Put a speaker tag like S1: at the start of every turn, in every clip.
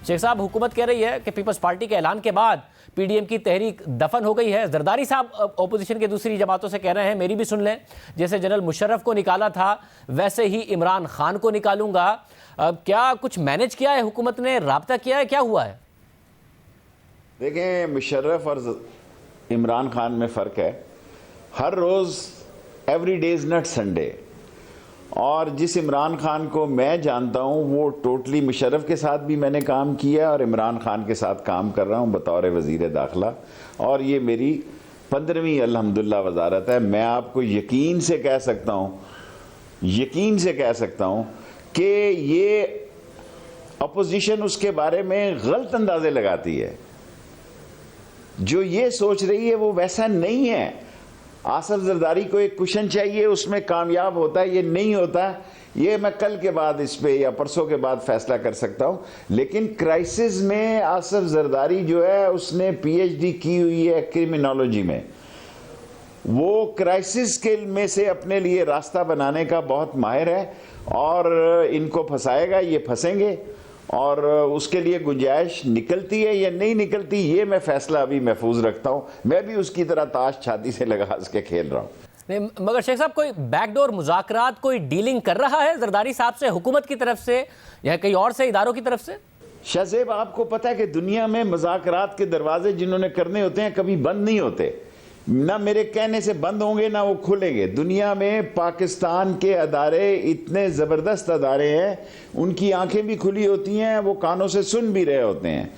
S1: शेख साहब, हुकूमत कह रही है कि पीपल्स पार्टी के ऐलान के बाद पीडीएम की तहरीक दफन हो गई है। जरदारी साहब ओपोजिशन के दूसरी जमातों से कह रहे हैं, मेरी भी सुन लें, जैसे जनरल मुशर्रफ को निकाला था वैसे ही इमरान खान को निकालूंगा। क्या कुछ मैनेज किया है हुकूमत ने, राब्ता किया है, क्या हुआ है?
S2: देखें, मुशर्रफ और इमरान खान में फ़र्क है। हर रोज़ every day is not Sunday. और जिस इमरान खान को मैं जानता हूँ वो टोटली मुशर्रफ के साथ भी मैंने काम किया और इमरान खान के साथ काम कर रहा हूँ बतौर वज़ीर दाखिला, और ये मेरी 15वीं अल्हम्दुलिल्लाह वज़ारत है। मैं आपको यकीन से कह सकता हूँ कि ये अपोजिशन उसके बारे में गलत अंदाजे लगाती है। जो ये सोच रही है वो वैसा नहीं है। आसिफ जरदारी को एक कुशन चाहिए, उसमें कामयाब होता है, ये नहीं होता। ये मैं कल के बाद इस पे या परसों के बाद फैसला कर सकता हूँ। लेकिन क्राइसिस में आसिफ जरदारी जो है उसने पीएचडी की हुई है क्रिमिनोलॉजी में। वो क्राइसिस के में से अपने लिए रास्ता बनाने का बहुत माहिर है और इनको फंसाएगा, ये फंसेंगे और उसके लिए गुंजाइश निकलती है या नहीं निकलती, ये मैं फैसला अभी महफूज रखता हूँ। मैं भी उसकी तरह ताश छाती से लगा के खेल रहा हूँ।
S1: मगर शेख साहब, कोई बैकडोर मुज़ाकरात, कोई डीलिंग कर रहा है जरदारी साहब से हुकूमत की तरफ से या कहीं और से इदारों की तरफ से?
S2: शाहजेब, आपको पता है कि दुनिया में मुज़ाकरात के दरवाजे जिन्होंने करने होते हैं कभी बंद नहीं होते। ना मेरे कहने से बंद होंगे ना वो खुलेंगे। दुनिया में पाकिस्तान के अदारे इतने ज़बरदस्त अदारे हैं, उनकी आंखें भी खुली होती हैं, वो कानों से सुन भी रहे होते हैं।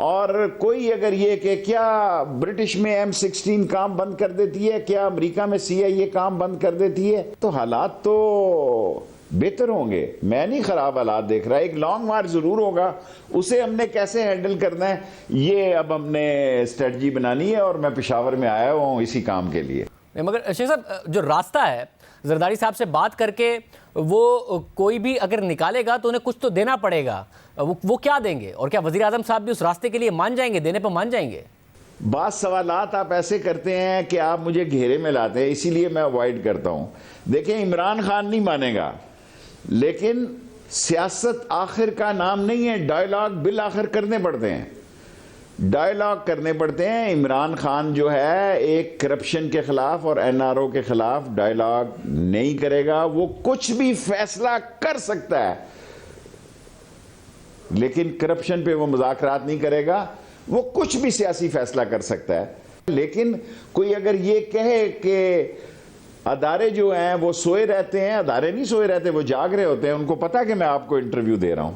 S2: और कोई अगर ये कि क्या ब्रिटिश में M16 काम बंद कर देती है, क्या अमेरिका में CIA काम बंद कर देती है, तो हालात तो बेहतर होंगे। मैं नहीं ख़राब हालात देख रहा। एक लॉन्ग मार्च ज़रूर होगा, उसे हमने कैसे हैंडल करना है ये अब हमने स्ट्रेटजी बनानी है और मैं पेशावर में आया हुआ हूँ इसी काम के लिए।
S1: मगर शेख साहब, जो रास्ता है जरदारी साहब से बात करके, वो कोई भी अगर निकालेगा तो उन्हें कुछ तो देना पड़ेगा। वो क्या देंगे और क्या वज़ीर आज़म साहब भी उस रास्ते के लिए मान जाएंगे, देने पर मान जाएंगे?
S2: बात सवालात आप ऐसे करते हैं कि आप मुझे घेरे में लाते हैं, इसीलिए मैं अवॉइड करता हूँ। देखें, इमरान खान नहीं मानेगा, लेकिन सियासत आखिर का नाम नहीं है। डायलॉग बिल आखिर करने पड़ते हैं, डायलॉग करने पड़ते हैं। इमरान खान जो है एक करप्शन के खिलाफ और NRO के खिलाफ डायलॉग नहीं करेगा। वो कुछ भी फैसला कर सकता है लेकिन करप्शन पे वो मुज़ाकरात नहीं करेगा। वो कुछ भी सियासी फैसला कर सकता है, लेकिन कोई अगर ये कहे कि अदारे जो हैं वो सोए रहते हैं, अदारे नहीं सोए रहते, वो जाग रहे होते हैं। उनको पता है कि मैं आपको इंटरव्यू दे रहा हूं।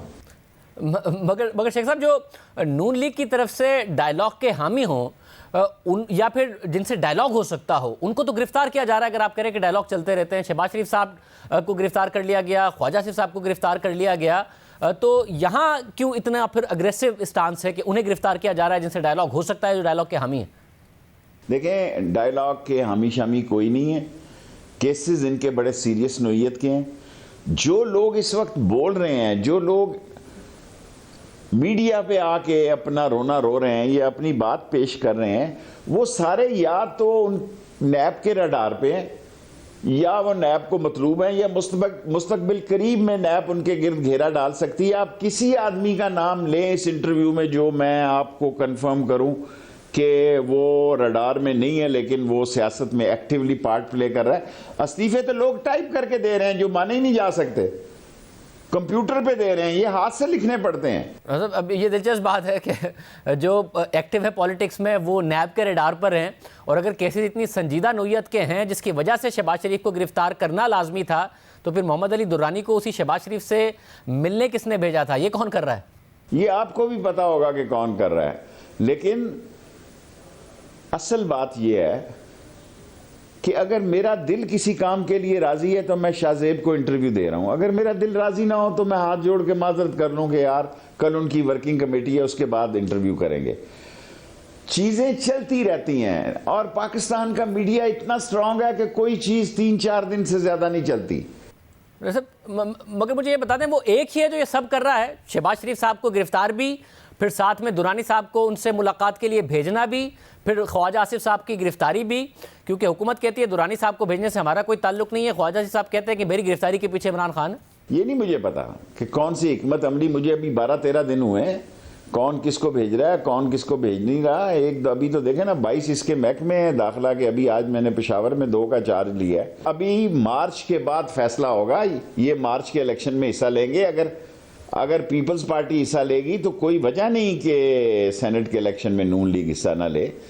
S1: मगर शेख साहब, जो नून लीग की तरफ से डायलॉग के हामी हों या फिर जिनसे डायलॉग हो सकता हो, उनको तो गिरफ्तार किया जा रहा है। अगर आप कह रहे हैं कि डायलॉग चलते रहते हैं, शहबाज शरीफ साहब को गिरफ्तार कर लिया गया, ख्वाजा आसिफ साहब को गिरफ्तार कर लिया गया, तो यहाँ क्यों इतना फिर अग्रेसिव स्टांस है कि उन्हें गिरफ्तार किया जा रहा है जिनसे डायलॉग हो सकता है, जो डायलॉग के हामी है?
S2: देखें, डायलॉग के हामी शामी कोई नहीं है। केसेस इनके बड़े सीरियस नोयत के हैं। जो लोग इस वक्त बोल रहे हैं, जो लोग मीडिया पे आके अपना रोना रो रहे हैं या अपनी बात पेश कर रहे हैं, वो सारे या तो उन नैब के रडार पे हैं या वो नैब को मतलूब हैं या मुस्तकबिल करीब में नैब उनके गिर्द घेरा डाल सकती है। आप किसी आदमी का नाम लें इस इंटरव्यू में जो मैं आपको कंफर्म करूं कि वो रडार में नहीं है लेकिन वो सियासत में एक्टिवली पार्ट प्ले कर रहा है। इस्तीफे तो लोग टाइप करके दे रहे हैं जो माने ही नहीं जा सकते, कंप्यूटर पे दे रहे हैं, ये हाथ से लिखने पड़ते हैं।
S1: मतलब अब ये दिलचस्प बात है कि जो एक्टिव है पॉलिटिक्स में वो नैब के रडार पर हैं, और अगर केसेस इतनी संजीदा नोयत के हैं जिसकी वजह से शहबाज शरीफ को गिरफ्तार करना लाजमी था, तो फिर मोहम्मद अली दुर्रानी को उसी शहबाज शरीफ से मिलने किसने भेजा था? ये कौन कर रहा है?
S2: ये आपको भी पता होगा कि कौन कर रहा है, लेकिन असल बात यह है कि अगर मेरा दिल किसी काम के लिए राजी है तो मैं शाहजेब को इंटरव्यू दे रहा हूं। अगर मेरा दिल राजी ना हो तो मैं हाथ जोड़ के माजरत कर लूं कि यार कल उनकी वर्किंग कमेटी है, उसके बाद इंटरव्यू करेंगे। चीजें चलती रहती हैं और पाकिस्तान का मीडिया इतना स्ट्रांग है कि कोई चीज 3-4 दिन से ज्यादा नहीं चलती।
S1: मगर मुझे ये बता दें, वो एक ही है जो ये सब कर रहा है? शहबाज शरीफ साहब को गिरफ्तार भी, फिर साथ में दुरानी साहब को उनसे मुलाकात के लिए भेजना भी, फिर ख्वाजा आसिफ साहब की गिरफ्तारी भी, क्योंकि हुकूमत कहती है दुरानी साहब को भेजने से हमारा कोई ताल्लुक नहीं है। ख्वाजा आसिफ साहब कहते हैं कि मेरी गिरफ्तारी के पीछे इमरान खान है।
S2: ये नहीं मुझे पता कि कौन सी हिकमत अमली, मुझे अभी 12-13 दिन हुए हैं कौन किसको भेज रहा है, कौन किसको भेज नहीं रहा। एक अभी तो देखे ना 22 इसके महकमे हैं दाखिला के, अभी आज मैंने पेशावर में 2 का चार्ज लिया है। अभी मार्च के बाद फैसला होगा, ये मार्च के इलेक्शन में हिस्सा लेंगे। अगर पीपल्स पार्टी हिस्सा लेगी तो कोई वजह नहीं कि सेनेट के इलेक्शन में नून लीग हिस्सा ना ले।